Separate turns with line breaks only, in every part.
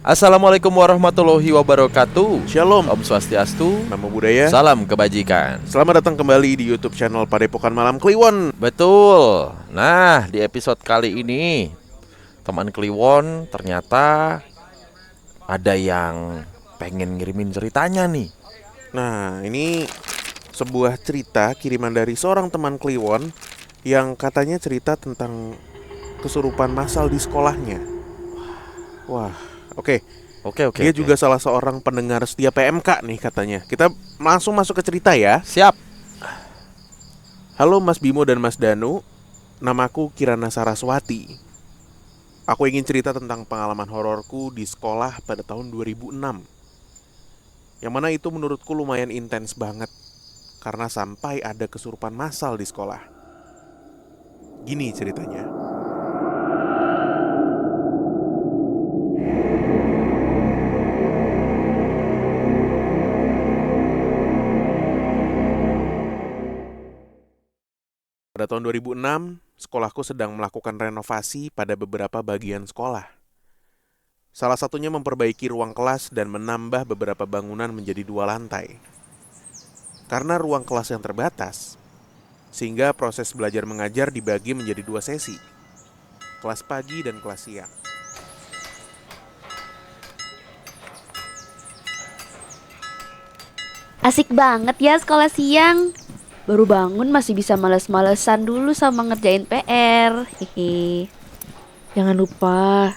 Assalamualaikum warahmatullahi wabarakatuh.
Shalom,
Om Swastiastu.
Namo Buddhaya.
Salam kebajikan.
Selamat datang kembali di YouTube channel Padepokan Malam Kliwon.
Betul. Nah, di episode kali ini teman Kliwon ternyata ada yang pengen ngirimin ceritanya nih.
Nah, ini sebuah cerita kiriman dari seorang teman Kliwon yang katanya cerita tentang kesurupan massal di sekolahnya. Wah, oke.
Oke.
Dia juga salah seorang pendengar setia PMK nih katanya. Kita langsung masuk ke cerita ya.
Siap.
Halo Mas Bimo dan Mas Danu, namaku Kirana Saraswati. Aku ingin cerita tentang pengalaman hororku di sekolah pada tahun 2006. Yang mana itu menurutku lumayan intens banget, karena sampai ada kesurupan massal di sekolah. Gini ceritanya. Pada tahun 2006, sekolahku sedang melakukan renovasi pada beberapa bagian sekolah. Salah satunya memperbaiki ruang kelas dan menambah beberapa bangunan menjadi 2 lantai. Karena ruang kelas yang terbatas, sehingga proses belajar mengajar dibagi menjadi 2 sesi, kelas pagi dan kelas siang.
Asik banget ya sekolah siang. Baru bangun masih bisa males-malesan dulu sama ngerjain PR. Hehe.
Jangan lupa,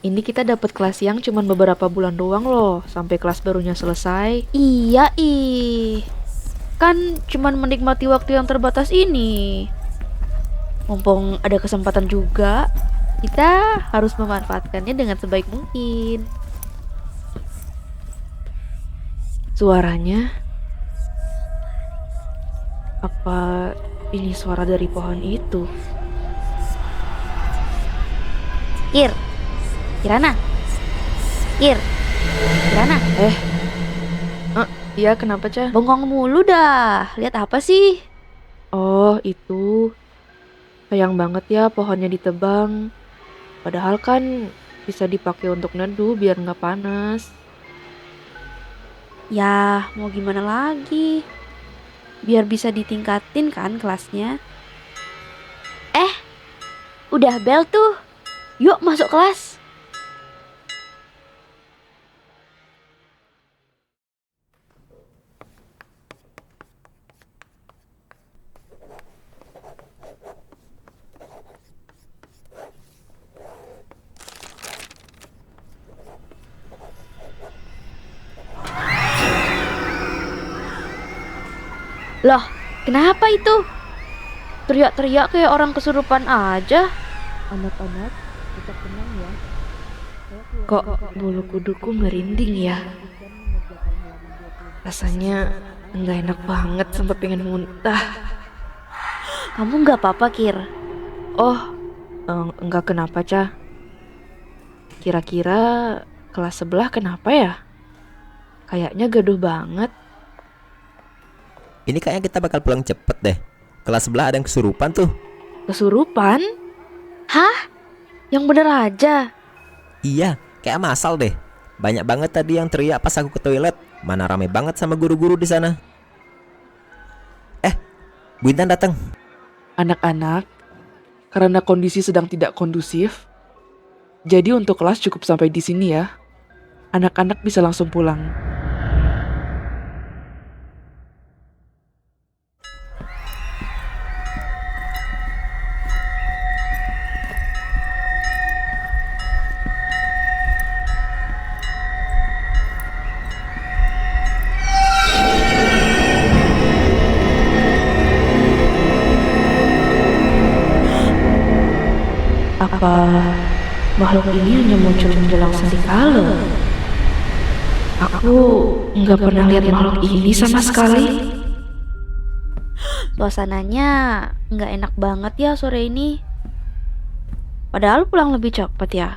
ini kita dapat kelas siang cuma beberapa bulan doang loh, sampai kelas barunya selesai.
Iya kan cuman menikmati waktu yang terbatas ini. Mumpung ada kesempatan juga, kita harus memanfaatkannya dengan sebaik mungkin.
Suaranya, apa ini suara dari pohon itu?
Kirana.
Iya, kenapa, Cah?
Bengong mulu dah. Lihat apa sih?
Oh, itu. Sayang banget ya pohonnya ditebang. Padahal kan bisa dipakai untuk neduh biar nggak panas.
Ya, mau gimana lagi? Biar bisa ditingkatin kan kelasnya. Udah bel tuh. Yuk masuk kelas. Loh, kenapa itu? Teriak-teriak kayak orang kesurupan aja.
Anak-anak, tetap tenang ya. Kok bulu kuduku merinding ya? Rasanya nggak enak banget sampai pengen muntah.
Kamu nggak apa-apa, Kir?
Oh, enggak kenapa, Cah? Kira-kira kelas sebelah kenapa ya? Kayaknya gaduh banget.
Ini kayaknya kita bakal pulang cepet deh. Kelas sebelah ada yang kesurupan tuh.
Kesurupan?
Hah? Yang bener aja.
Iya, kayak masal deh. Banyak banget tadi yang teriak pas aku ke toilet. Mana rame banget sama guru-guru di sana. Bu Intan datang.
Anak-anak, karena kondisi sedang tidak kondusif, jadi untuk kelas cukup sampai di sini ya. Anak-anak bisa langsung pulang.
Apa makhluk ini hanya muncul menjelang sandikala? Aku nggak pernah lihat makhluk ini sama sekali.
Suasananya nggak enak banget ya sore ini. Padahal pulang lebih cepat ya.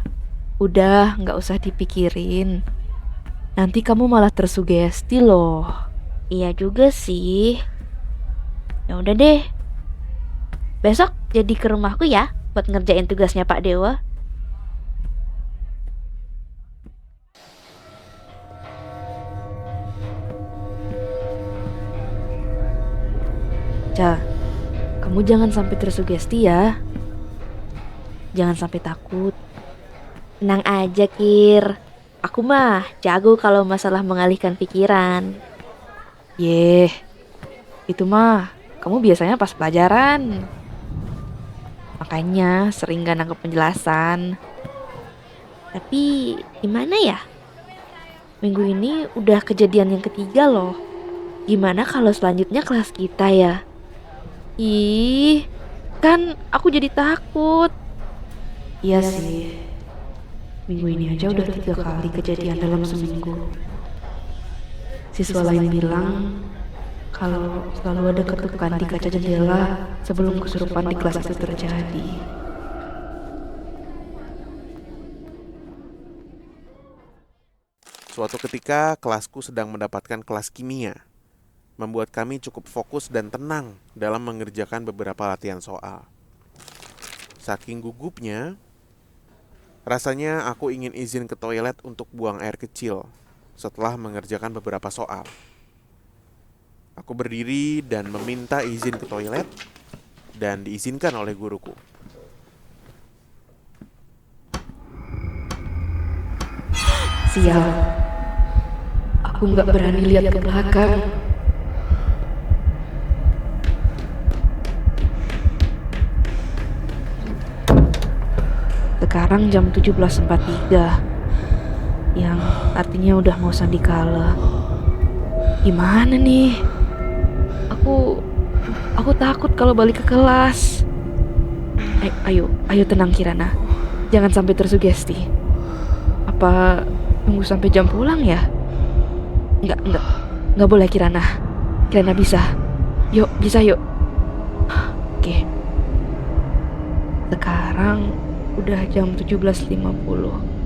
Udah, nggak usah dipikirin. Nanti kamu malah tersugesti loh.
Iya juga sih. Ya udah deh. Besok jadi ke rumahku ya buat ngerjain tugasnya Pak Dewa.
Ca, kamu jangan sampai tersugesti ya. Jangan sampai takut.
Tenang aja, Kir. Aku mah jago kalau masalah mengalihkan pikiran.
Yeh, itu mah kamu biasanya pas pelajaran. Makanya sering gak nangkep penjelasan.
Tapi gimana ya? Minggu ini udah kejadian yang ketiga loh. Gimana kalau selanjutnya kelas kita ya?
Ih, kan aku jadi takut. Iya sih. Minggu ini aja udah 3 kali kejadian dalam seminggu. Siswa lain bilang kalau selalu ada ketukan di kaca jendela sebelum kesurupan di kelas itu terjadi.
Suatu ketika, kelasku sedang mendapatkan kelas kimia, membuat kami cukup fokus dan tenang dalam mengerjakan beberapa latihan soal. Saking gugupnya, rasanya aku ingin izin ke toilet untuk buang air kecil setelah mengerjakan beberapa soal. Aku berdiri dan meminta izin ke toilet dan diizinkan oleh guruku.
Sial, aku nggak berani lihat ke belakang. Sekarang jam 17.43, yang artinya udah mau sandi kala. Gimana nih? Aku takut kalau balik ke kelas. Ayo tenang Kirana. Jangan sampai tersugesti. Apa tunggu sampai jam pulang ya? Enggak boleh Kirana. Kirana bisa. Yuk, bisa yuk. Oke. Sekarang udah jam 17.50.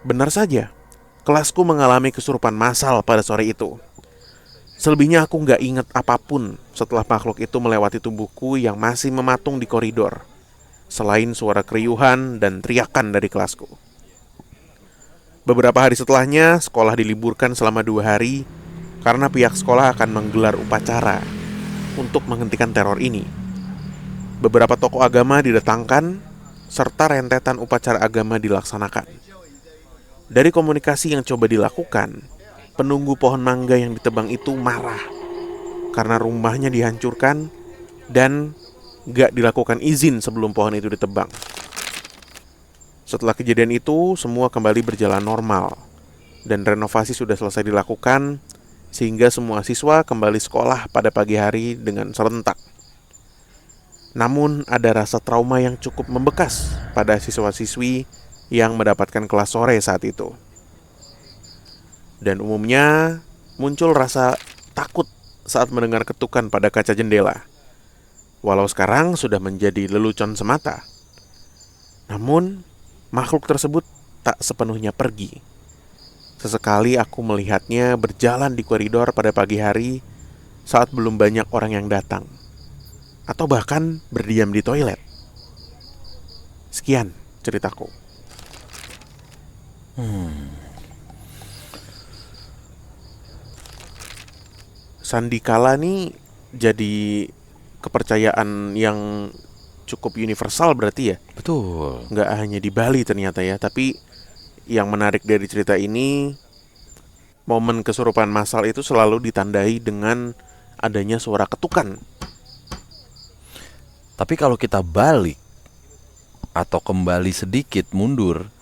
Benar saja, kelasku mengalami kesurupan massal pada sore itu. Selebihnya aku nggak ingat apapun setelah makhluk itu melewati tubuhku yang masih mematung di koridor, selain suara keriuhan dan teriakan dari kelasku. Beberapa hari setelahnya, sekolah diliburkan selama 2 hari karena pihak sekolah akan menggelar upacara untuk menghentikan teror ini. Beberapa tokoh agama didatangkan, serta rentetan upacara agama dilaksanakan. Dari komunikasi yang coba dilakukan, penunggu pohon mangga yang ditebang itu marah karena rumahnya dihancurkan dan gak dilakukan izin sebelum pohon itu ditebang. Setelah kejadian itu, semua kembali berjalan normal dan renovasi sudah selesai dilakukan sehingga semua siswa kembali sekolah pada pagi hari dengan serentak. Namun ada rasa trauma yang cukup membekas pada siswa-siswi yang mendapatkan kelas sore saat itu. Dan umumnya muncul rasa takut saat mendengar ketukan pada kaca jendela. Walau sekarang sudah menjadi lelucon semata. Namun, makhluk tersebut tak sepenuhnya pergi. Sesekali aku melihatnya berjalan di koridor pada pagi hari saat belum banyak orang yang datang. Atau bahkan berdiam di toilet. Sekian ceritaku. Sandikala nih jadi kepercayaan yang cukup universal berarti ya.
Betul.
Nggak hanya di Bali ternyata ya. Tapi yang menarik dari cerita ini, momen kesurupan massal itu selalu ditandai dengan adanya suara ketukan.
Tapi kalau kita balik atau kembali sedikit mundur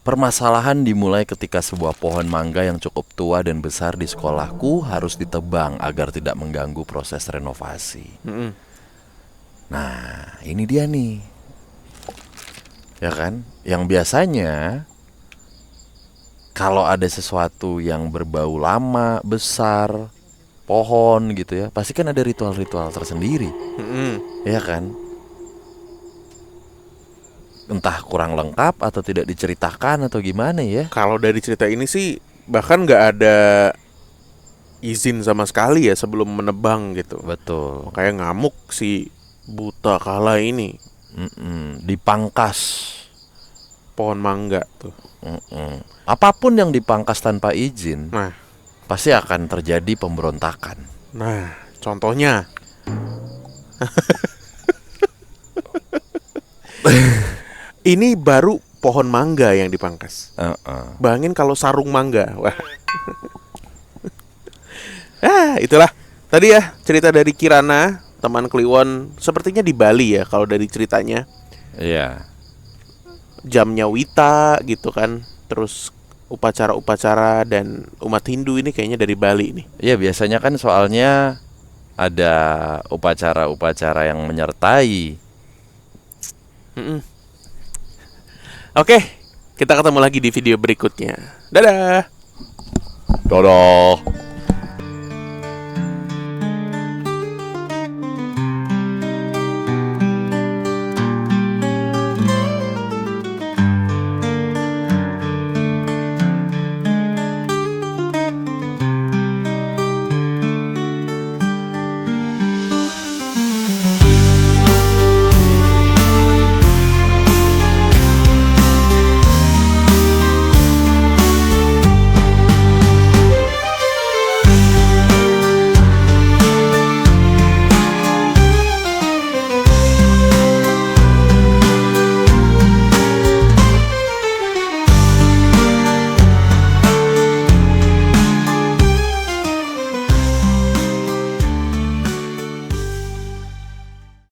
Permasalahan dimulai ketika sebuah pohon mangga yang cukup tua dan besar di sekolahku harus ditebang agar tidak mengganggu proses renovasi. Nah, ini dia nih. Ya kan? Yang biasanya kalau ada sesuatu yang berbau lama, besar, pohon gitu ya, pasti kan ada ritual-ritual tersendiri. Ya kan? Entah kurang lengkap atau tidak diceritakan atau gimana ya.
Kalau dari cerita ini sih bahkan nggak ada izin sama sekali ya sebelum menebang gitu.
Betul.
Kayak ngamuk si buta kala ini.
Dipangkas.
Pohon mangga tuh.
Apapun yang dipangkas tanpa izin,
Nah,
pasti akan terjadi pemberontakan.
nah, contohnya ini baru pohon mangga yang dipangkas. Bayangin kalau sarung mangga. Wah. Itulah tadi ya cerita dari Kirana, teman Kliwon. Sepertinya di Bali ya kalau dari ceritanya.
Iya.
Jamnya Wita gitu kan. Terus upacara-upacara dan umat Hindu ini kayaknya dari Bali nih.
Iya, biasanya kan soalnya ada upacara-upacara yang menyertai.
Oke, kita ketemu lagi di video berikutnya. Dadah.
Dadah.